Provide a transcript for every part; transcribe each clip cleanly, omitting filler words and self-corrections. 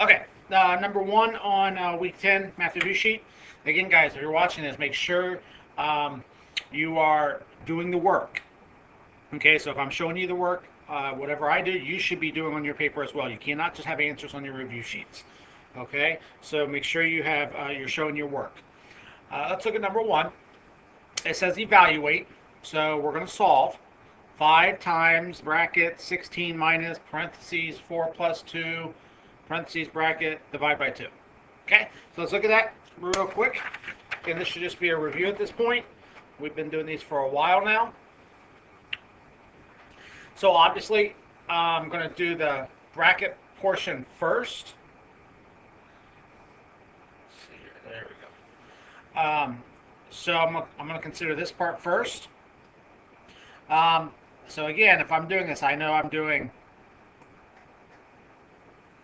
Okay, number one on week 10 math review sheet. Again, guys, if you're watching this, make sure um, you are doing the work. Okay, so if I'm showing you the work, whatever I do, you should be doing on your paper as well. You cannot just have answers on your review sheets. Okay, so make sure you're showing your work. Let's look at number one. It says evaluate, so we're going to solve. 5 times bracket 16 minus parentheses 4 plus 2 parentheses bracket divide by 2. Okay, so let's look at that real quick. And this should just be a review at this point. We've been doing these for a while now. So obviously, I'm going to do the bracket portion first. Let's see here. There we go. So I'm going to consider this part first. So again, if I'm doing this, I know I'm doing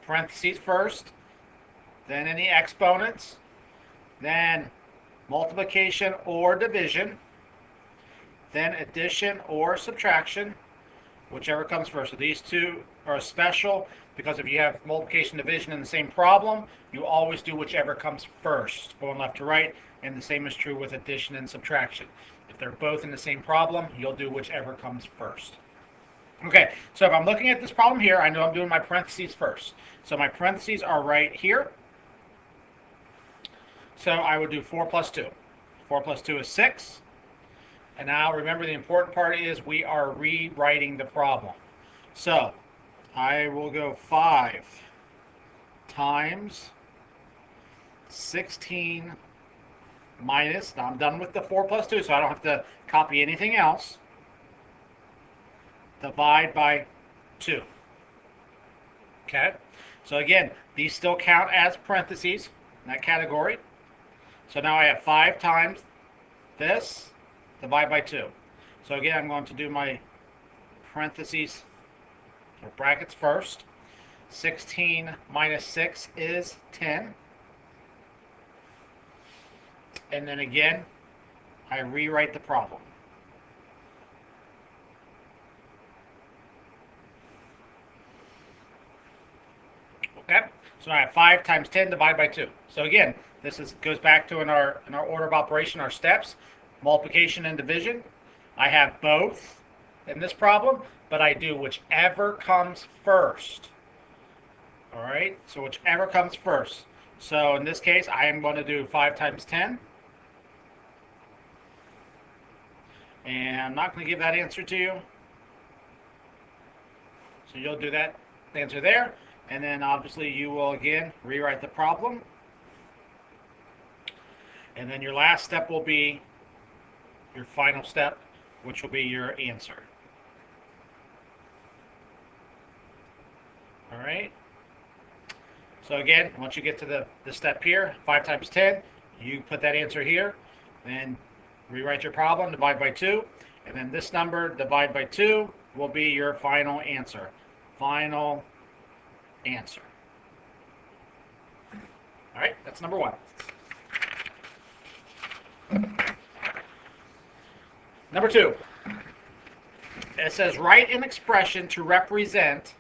parentheses first, then any exponents, then multiplication or division, then addition or subtraction, whichever comes first. So these two are special because if you have multiplication and division in the same problem, you always do whichever comes first, going left to right, and the same is true with addition and subtraction. If they're both in the same problem, you'll do whichever comes first. Okay, so if I'm looking at this problem here, I know I'm doing my parentheses first. So my parentheses are right here. So I would do 4 plus 2. 4 plus 2 is 6. And now remember, the important part is we are rewriting the problem. So I will go 5 times 16 minus, now I'm done with the 4 plus 2, so I don't have to copy anything else, divide by 2. Okay, so again, these still count as parentheses in that category. So now I have 5 times this, divide by 2. So again, I'm going to do my parentheses or brackets first. 16 minus 6 is 10. And then again, I rewrite the problem. Okay, so I have 5 times 10 divided by 2. So again, goes back to in our order of operation, our steps, multiplication and division. I have both in this problem, but I do whichever comes first. All right, so whichever comes first. So in this case, I am going to do 5 times 10. And I'm not going to give that answer to you. So you'll do that answer there. And then obviously you will again rewrite the problem. And then your last step will be your final step, which will be your answer. All right. So again, once you get to the step here, 5 times 10, you put that answer here, then rewrite your problem, divide by 2, and then this number, divide by 2, will be your final answer. Final answer. All right, that's number one. Number two, it says write an expression to represent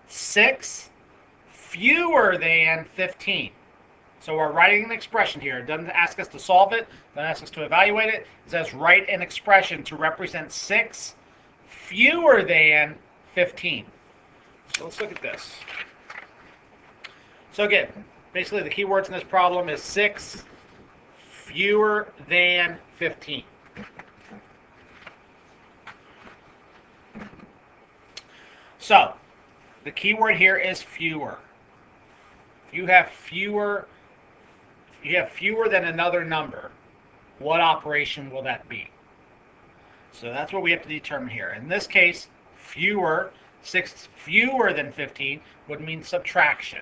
6 fewer than 15. So we're writing an expression here. It doesn't ask us to solve it. It doesn't ask us to evaluate it. It says write an expression to represent 6 fewer than 15. So let's look at this. So again, basically the key words in this problem is 6 fewer than 15. So the key word here is fewer. If you have fewer than another number, what operation will that be? So that's what we have to determine here. In this case, 6 fewer than 15 would mean subtraction.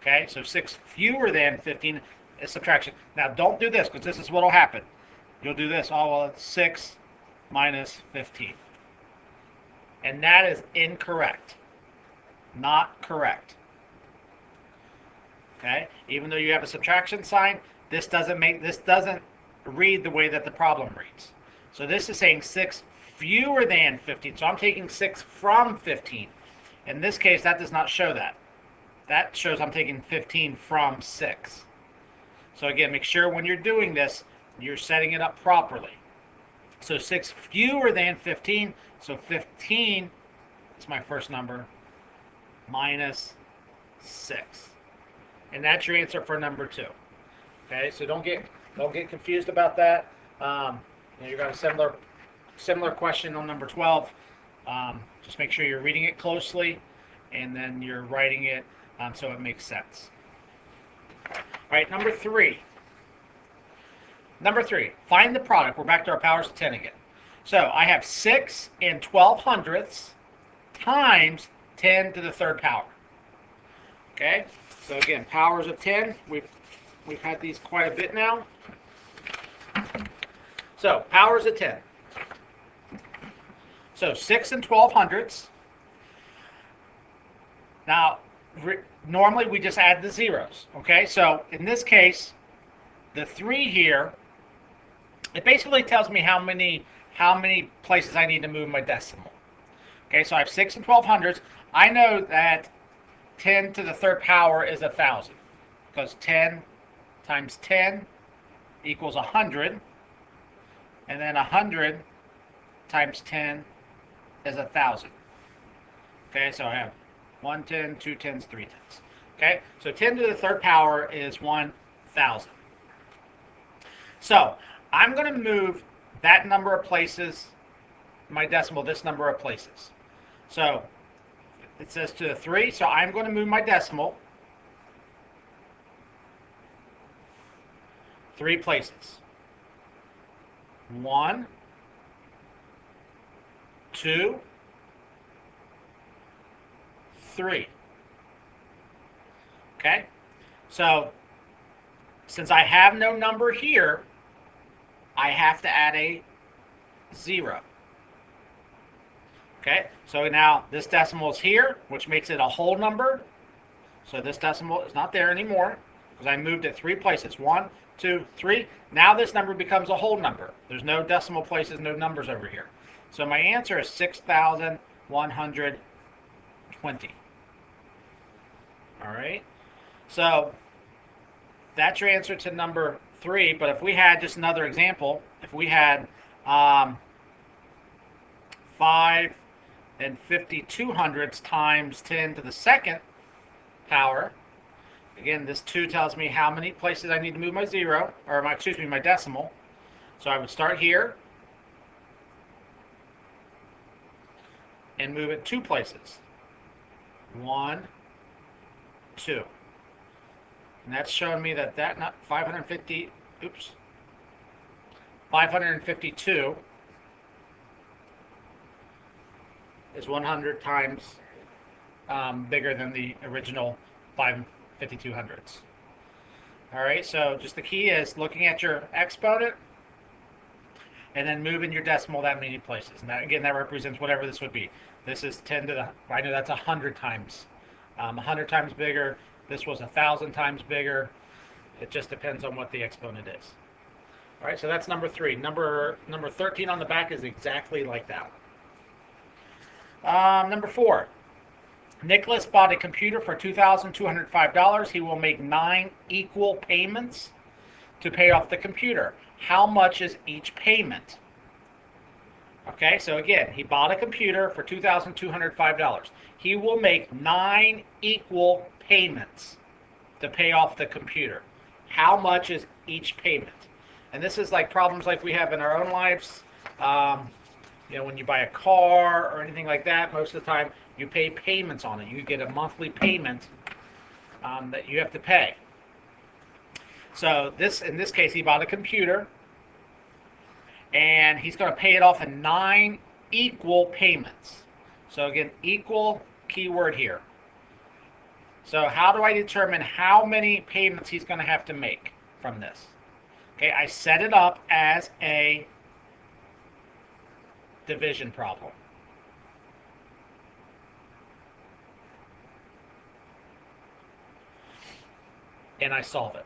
Okay, so 6 fewer than 15 is subtraction. Now don't do this because this is what will happen. You'll do this, oh well, it's 6 minus 15. And that is incorrect. Not correct. Okay? Even though you have a subtraction sign, this doesn't read the way that the problem reads. So this is saying 6 fewer than 15. So I'm taking 6 from 15. In this case, that does not show that. that shows I'm taking 15 from 6. So again, make sure when you're doing this, you're setting it up properly. So 6 fewer than 15, so 15 is my first number, minus 6. And that's your answer for number 2. Okay, so don't get confused about that. You've got a similar question on number 12. Just make sure you're reading it closely, and then you're writing it so it makes sense. All right, number 3. Number 3, find the product. We're back to our powers of 10 again. So I have 6 and 12/100ths times 10 to the third power. Okay, so again, powers of 10. We've had these quite a bit now. So powers of 10. So 6 and 12/100ths. Now, normally we just add the zeros. Okay, so in this case, the 3 here, it basically tells me how many places I need to move my decimal. Okay, so I have 6 and 12/100ths. I know that 10 to the third power is 1,000, because 10 times 10 equals 100, and then 100 times 10 is 1,000. Okay, so I have 1 10, 2 10s, 3 10s. Okay, so 10 to the third power is 1,000. So I'm going to move that number of places, my decimal, this number of places. So it says to the 3, so I'm going to move my decimal 3 places. 1, 2, 3. Okay, so since I have no number here, I have to add a 0. Okay, so now this decimal is here, which makes it a whole number. So this decimal is not there anymore because I moved it 3 places. 1, 2, 3. Now this number becomes a whole number. There's no decimal places, no numbers over here. So my answer is 6,120. All right, so that's your answer to number 3. But if we had just another example, if we had 5 and 52/100ths times 10 to the second power, again, this 2 tells me how many places I need to move my zero, or my decimal. So I would start here and move it 2 places. 1, 2. And that's showing me that not 552 is 100 times bigger than the original 552/100ths. All right, so just the key is looking at your exponent and then moving your decimal that many places. And that, again, that represents whatever this would be. This is 10 to the, I know that's 100 times. 100 times bigger. This was 1,000 times bigger. It just depends on what the exponent is. All right, so that's number 3. Number 13 on the back is exactly like that. Number 4. Nicholas bought a computer for $2,205. He will make 9 equal payments to pay off the computer. How much is each payment? Okay, so again, he bought a computer for $2,205. He will make 9 equal payments to pay off the computer. How much is each payment? And this is like problems like we have in our own lives. When you buy a car or anything like that, most of the time you pay payments on it. You get a monthly payment that you have to pay. So in this case, he bought a computer, and he's going to pay it off in 9 equal payments. So again, equal, keyword here. So how do I determine how many payments he's going to have to make from this? Okay, I set it up as a division problem. And I solve it.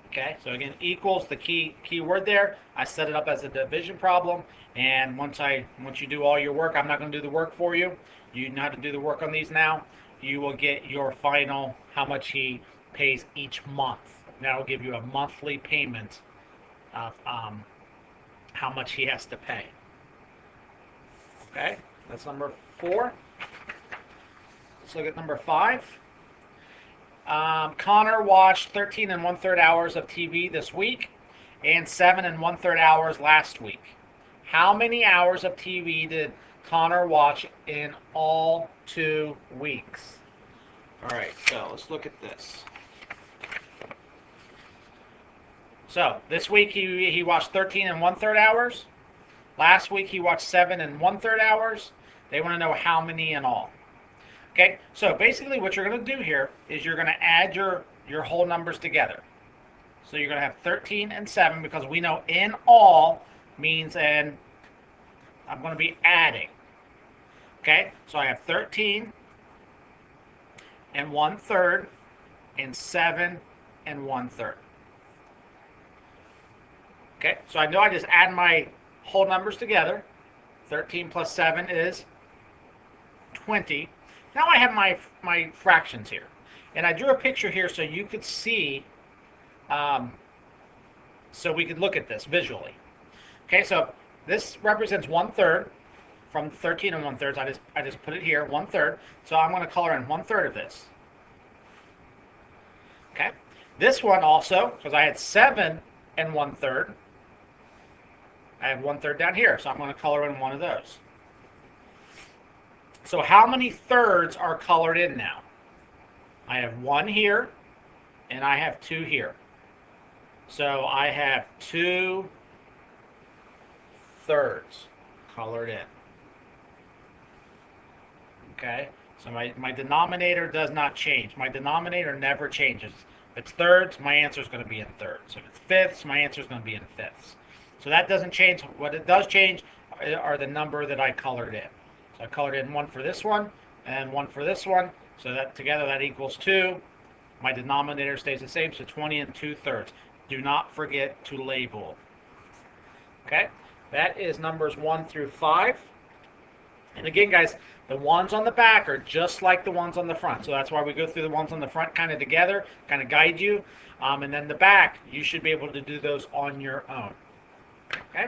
Okay, so again, equals the key word there. I set it up as a division problem, and once you do all your work, I'm not going to do the work for you. You know how to do the work on these now, you will get your final, how much he pays each month. That will give you a monthly payment of how much he has to pay. Okay, that's number 4. Let's look at number 5. Connor watched 13 1/3 hours of TV this week and 7 1/3 hours last week. How many hours of TV did Connor watch in all 2 weeks? All right, so let's look at this. So this week he watched 13 1/3 hours. Last week he watched 7 1/3 hours. They want to know how many in all. Okay, so basically what you're going to do here is you're going to add your whole numbers together. So you're going to have 13 and 7 because we know in all means, and I'm going to be adding. Okay, so I have 13 1/3 and 7 1/3. Okay, so I know I just add my whole numbers together. 13 plus 7 is 20. Now I have my fractions here. And I drew a picture here so you could see, so we could look at this visually. Okay, so this represents 1/3 from 13 1/3. I just put it here, 1/3. So I'm going to color in 1/3 of this. Okay, this one also, because I had 7 1/3, I have 1/3 down here. So I'm going to color in one of those. So how many thirds are colored in now? I have 1 here, and I have 2 here. So I have 2 thirds colored in. Okay, so my denominator does not change. My denominator never changes. If it's thirds, my answer is going to be in thirds. If it's fifths, my answer is going to be in fifths. So that doesn't change. What it does change are the number that I colored in. So I colored in 1 for this one and 1 for this one. So that together that equals 2. My denominator stays the same, so 20 2/3. Do not forget to label. Okay, that is numbers 1 through 5. And again, guys, the ones on the back are just like the ones on the front. So that's why we go through the ones on the front kind of together, kind of guide you. And then the back, you should be able to do those on your own. Okay.